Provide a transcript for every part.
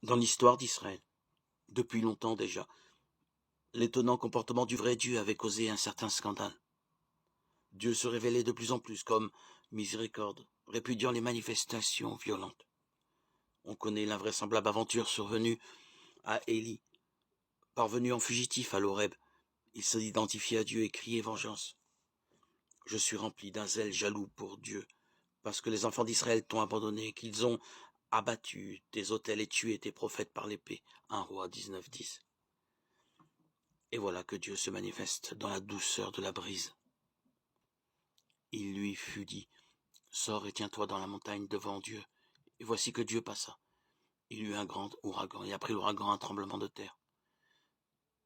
Dans l'histoire d'Israël, depuis longtemps déjà, l'étonnant comportement du vrai Dieu avait causé un certain scandale. Dieu se révélait de plus en plus comme miséricorde, répudiant les manifestations violentes. On connaît l'invraisemblable aventure survenue à Élie. Parvenu en fugitif à l'Horeb, il s'identifiait à Dieu et criait vengeance. Je suis rempli d'un zèle jaloux pour Dieu, parce que les enfants d'Israël t'ont abandonné, qu'ils ont abattu tes autels et tué tes prophètes par l'épée. 1 Roi 19:10. Et voilà que Dieu se manifeste dans la douceur de la brise. Il lui fut dit, sors et tiens-toi dans la montagne devant Dieu. Et voici que Dieu passa. Il y eut un grand ouragan, et après l'ouragan un tremblement de terre.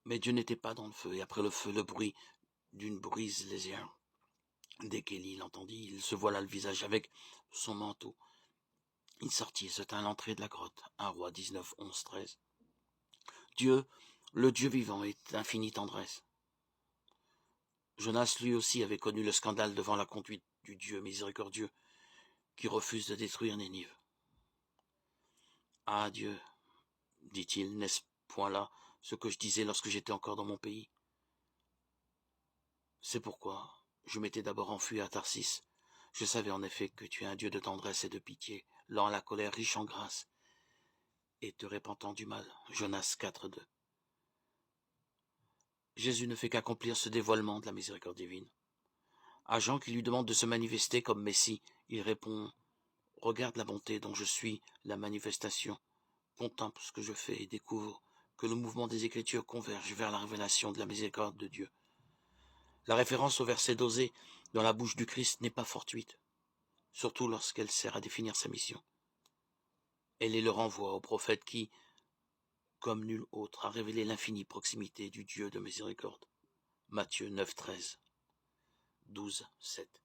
Mais Dieu n'était pas dans le feu, et après le feu le bruit d'une brise légère. Dès qu'Élie l'entendit, il se voila le visage avec son manteau. Il sortit et se tint à l'entrée de la grotte. 1 Roi 19, 11, 13. Dieu, le Dieu vivant, est d'infinie tendresse. Jonas lui aussi avait connu le scandale devant la conduite du Dieu miséricordieux qui refuse de détruire Nénive. Ah Dieu, dit-il, n'est-ce point là ce que je disais lorsque j'étais encore dans mon pays? C'est pourquoi je m'étais d'abord enfui à Tarsis. Je savais en effet que tu es un Dieu de tendresse et de pitié, lent à la colère, riche en grâce, et te repentant du mal. Jonas 4:2. Jésus ne fait qu'accomplir ce dévoilement de la miséricorde divine. À Jean qui lui demande de se manifester comme Messie, il répond « Regarde la bonté dont je suis la manifestation, contemple ce que je fais et découvre que le mouvement des Écritures converge vers la révélation de la miséricorde de Dieu. » La référence au verset d'Osée dans la bouche du Christ n'est pas fortuite, surtout lorsqu'elle sert à définir sa mission. Elle est le renvoi au prophète qui, comme nul autre, a révélé l'infinie proximité du Dieu de miséricorde. Matthieu 9, 13, 12, 7.